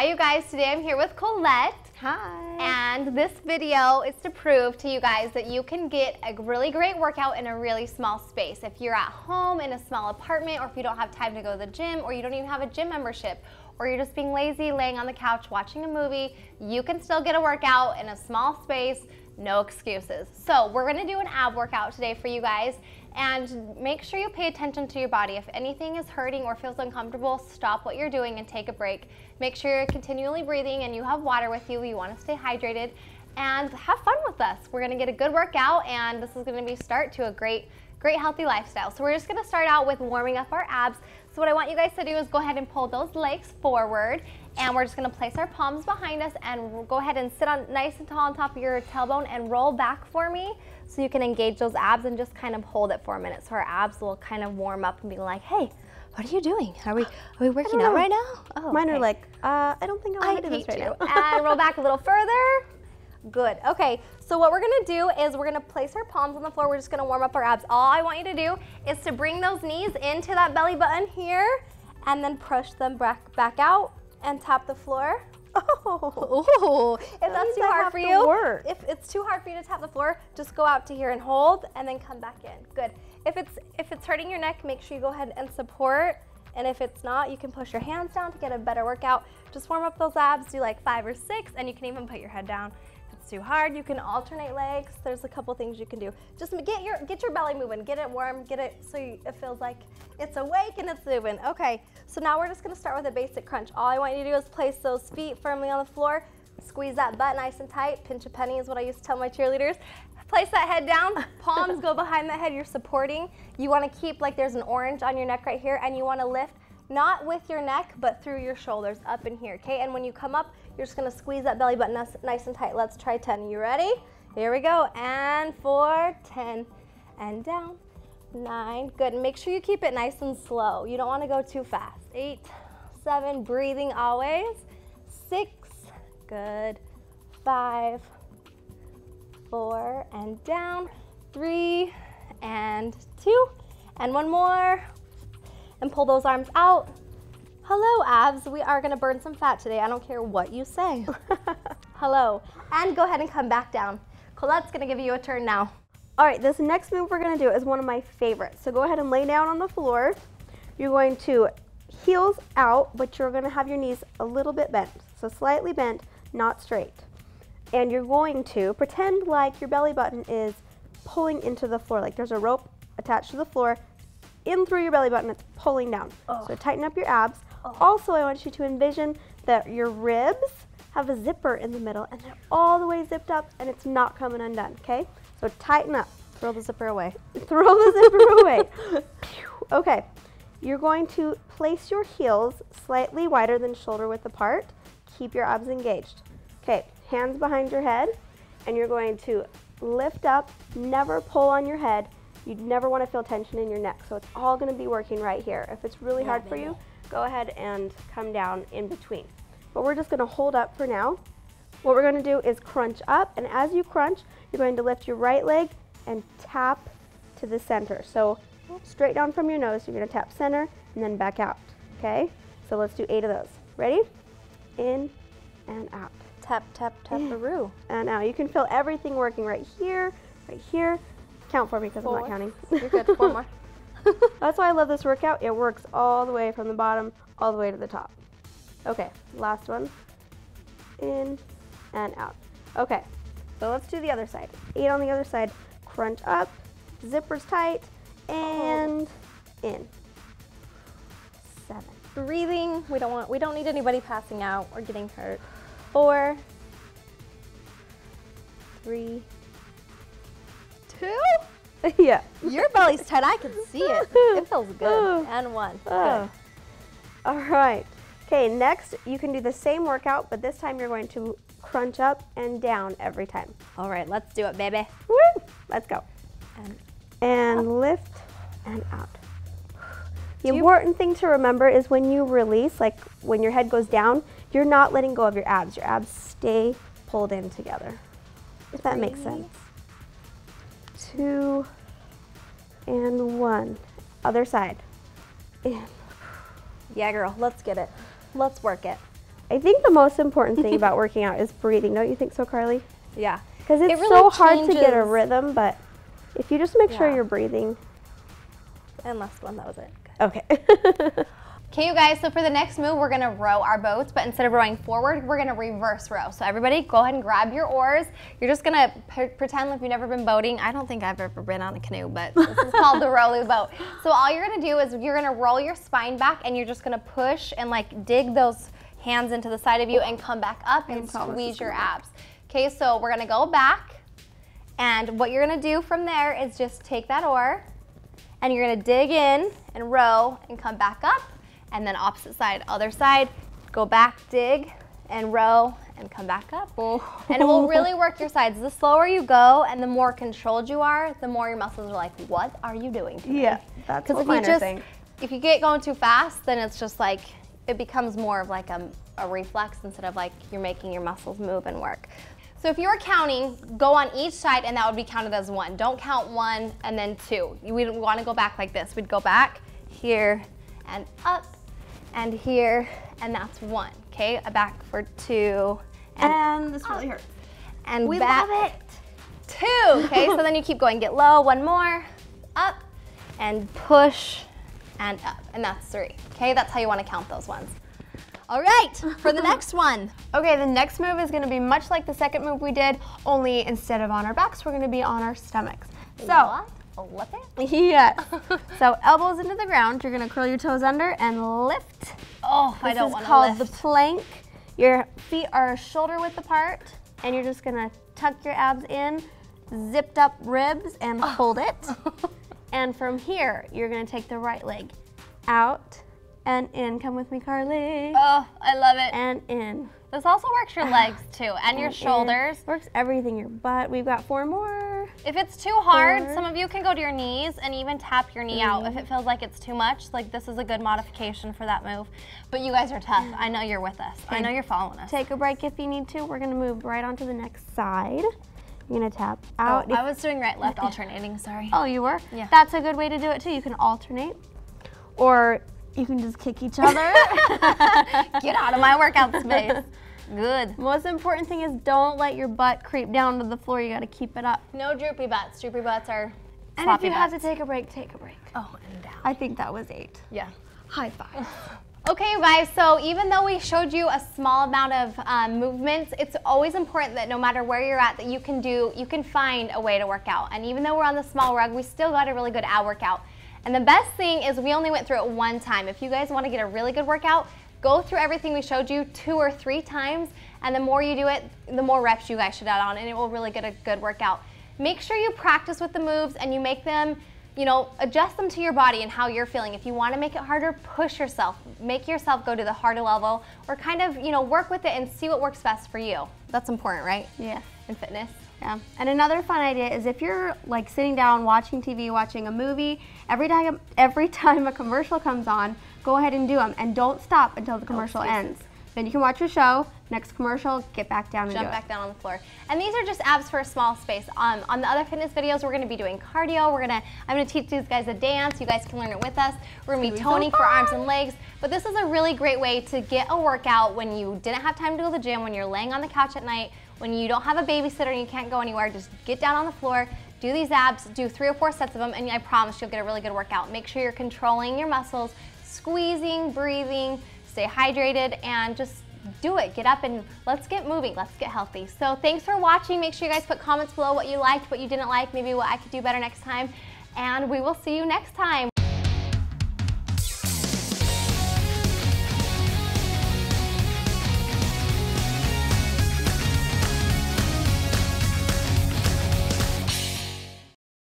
Hi you guys, today I'm here with Colette. Hi. And this video is to prove to you guys that you can get a really great workout in a really small space. If you're at home in a small apartment, or if you don't have time to go to the gym, or you don't even have a gym membership, or you're just being lazy laying on the couch watching a movie, you can still get a workout in a small space, no excuses. So we're gonna do an ab workout today for you guys, and make sure you pay attention to your body. If anything is hurting or feels uncomfortable, stop what you're doing and take a break. Make sure you're continually breathing and you have water with you. You wanna stay hydrated and have fun with us. We're gonna get a good workout, and this is gonna be start to a great healthy lifestyle. So we're just gonna start out with warming up our abs. So what I want you guys to do is go ahead and pull those legs forward, and we're just gonna place our palms behind us, and we'll go ahead and sit on nice and tall on top of your tailbone and roll back for me so you can engage those abs, and just kind of hold it for a minute so our abs will kind of warm up and be like, hey, what are you doing? Are we working out right now? Oh, mine are like, I don't think I want to do this right now. And roll back a little further. Good. Okay, so what we're gonna do is we're gonna place our palms on the floor. We're just gonna warm up our abs. All I want you to do is to bring those knees into that belly button here, and then push them back out and tap the floor. Oh, if that's too hard for you, if it's too hard for you to tap the floor, just go out to here and hold, and then come back in. Good. If it's hurting your neck, make sure you go ahead and support. And if it's not, you can push your hands down to get a better workout. Just warm up those abs, do like 5 or 6, and you can even put your head down. If it's too hard, you can alternate legs. There's a couple things you can do. Just get your belly moving, get it warm, get it so it feels like it's awake and it's moving. Okay, so now we're just gonna start with a basic crunch. All I want you to do is place those feet firmly on the floor, squeeze that butt nice and tight, pinch a penny is what I used to tell my cheerleaders. Place that head down, palms go behind that head, you're supporting. You wanna keep like there's an orange on your neck right here, and you wanna lift not with your neck, but through your shoulders, up in here, okay? And when you come up, you're just gonna squeeze that belly button nice and tight. Let's try 10, you ready? Here we go, and 4, 10, and down, 9, good. Make sure you keep it nice and slow. You don't wanna go too fast. 8, 7, breathing always. 6, good. 5, 4, and down. 3, and 2, and 1 more. And pull those arms out. Hello, abs. We are gonna burn some fat today. I don't care what you say. Hello. And go ahead and come back down. Colette's gonna give you a turn now. All right, this next move we're gonna do is one of my favorites. So go ahead and lay down on the floor. You're going to heels out, but you're gonna have your knees a little bit bent. So slightly bent, not straight. And you're going to pretend like your belly button is pulling into the floor, like there's a rope attached to the floor. In through your belly button, it's pulling down. Oh. So tighten up your abs. Oh. Also, I want you to envision that your ribs have a zipper in the middle, and they're all the way zipped up, and it's not coming undone, okay? So tighten up. Throw the zipper away. Throw the zipper away. Okay, you're going to place your heels slightly wider than shoulder width apart. Keep your abs engaged. Okay, hands behind your head, and you're going to lift up, never pull on your head. You never want to feel tension in your neck, so it's all going to be working right here. If it's really hard for you, go ahead and come down in between. But we're just going to hold up for now. What we're going to do is crunch up, and as you crunch, you're going to lift your right leg and tap to the center. So straight down from your nose, you're going to tap center and then back out, okay? So let's do 8 of those. Ready? In and out. Tap, tap, tap-a-roo. And now you can feel everything working right here, right here. Count for me because I'm not counting. You're good. 4 more. That's why I love this workout. It works all the way from the bottom all the way to the top. Okay, last one. In and out. Okay, so let's do the other side. 8 on the other side. Crunch up, zippers tight, and in. 7. Breathing. We don't need anybody passing out or getting hurt. 4, 3, 2? Yeah. Your belly's tight. I can see it. It feels good. And 1. Good. All right. Okay, next you can do the same workout, but this time you're going to crunch up and down every time. All right, let's do it, baby. Woo! Let's go. And lift and out. The important thing to remember is when you release, like when your head goes down, you're not letting go of your abs. Your abs stay pulled in together, if that makes sense. 2 and 1. Other side. In. Yeah, girl, let's get it. Let's work it. I think the most important thing about working out is breathing. Don't you think so, Carly? Yeah. Because it's really so hard to get a changes. rhythm, but if you just make sure you're breathing. And last one, that was it. Okay. Okay, you guys, so for the next move, we're gonna row our boats, but instead of rowing forward, we're gonna reverse row. So everybody, go ahead and grab your oars. You're just gonna pretend like you've never been boating. I don't think I've ever been on a canoe, but this is called the row boat. So all you're gonna do is you're gonna roll your spine back, and you're just gonna push and like dig those hands into the side of you and come back up and squeeze your abs. Okay, so we're gonna go back, and what you're gonna do from there is just take that oar, and you're gonna dig in and row and come back up. And then opposite side, other side, go back, dig, and row, and come back up. And it will really work your sides. The slower you go and the more controlled you are, the more your muscles are like, what are you doing today? Yeah, that's what mine are saying. If you get going too fast, then it's just like, it becomes more of like a reflex instead of like you're making your muscles move and work. So if you were counting, go on each side and that would be counted as one. Don't count one and then two. We want to go back like this. We'd go back, here, and up, and here, and that's one, okay? Back for two, and this really hurts. And We back, love it. two, okay? So then you keep going, get low, one more, up, and push, and up, and that's three, okay? That's how you wanna count those ones. All right, for the next one. Okay, the next move is gonna be much like the second move we did, only instead of on our backs, we're gonna be on our stomachs. So, Flip it. yes. So elbows into the ground. You're gonna curl your toes under and lift. Oh, I don't want This is to called lift. the plank. Your feet are shoulder width apart, and you're just gonna tuck your abs in, zipped up ribs, and hold it. And from here, you're gonna take the right leg out and in. Come with me, Carly. Oh, I love it. And in. This also works your legs too, and your In. shoulders. Works everything. Your butt. We've got 4 more. If it's too hard, Four. some of you can go to your knees and even tap your knee out if it feels like it's too much. Like this is a good modification for that move. But you guys are tough. I know you're with us. I know you're following us. Take a break if you need to. We're gonna move right onto the next side. You're gonna tap out. I was doing right, left, alternating, sorry. Oh, you were? Yeah. That's a good way to do it too. You can alternate, or you can just kick each other. Get out of my workout space. Good. Most important thing is don't let your butt creep down to the floor. You gotta keep it up. No droopy butts. Droopy butts are And sloppy if you have to butts. take a break, take a break. Oh, and down. I think that was 8. Yeah. High 5. Okay, you guys, so even though we showed you a small amount of movements, it's always important that no matter where you're at, that you can find a way to work out. And even though we're on the small rug, we still got a really good ab workout. And the best thing is we only went through it one time. If you guys want to get a really good workout, go through everything we showed you 2 or 3 times, and the more you do it, the more reps you guys should add on, and it will really get a good workout. Make sure you practice with the moves and you make them, you know, adjust them to your body and how you're feeling. If you want to make it harder, push yourself. Make yourself go to the harder level, or kind of, you know, work with it and see what works best for you. That's important, right? Yeah. In fitness. Yeah. And another fun idea is if you're like sitting down watching TV, watching a movie, every time a commercial comes on, go ahead and do them, and don't stop until the commercial ends. Then you can watch your show, next commercial, get back down and Jump do back down on the floor. And these are just abs for a small space. On the other fitness videos, we're gonna be doing cardio. I'm gonna teach these guys a dance. You guys can learn it with us. We're gonna be toning for arms and legs. But this is a really great way to get a workout when you didn't have time to go to the gym, when you're laying on the couch at night, when you don't have a babysitter and you can't go anywhere. Just get down on the floor, do these abs, do 3 or 4 sets of them, and I promise you'll get a really good workout. Make sure you're controlling your muscles, squeezing, breathing, stay hydrated, and just do it. Get up and let's get moving. Let's get healthy. So thanks for watching. Make sure you guys put comments below what you liked, what you didn't like, maybe what I could do better next time. And we will see you next time.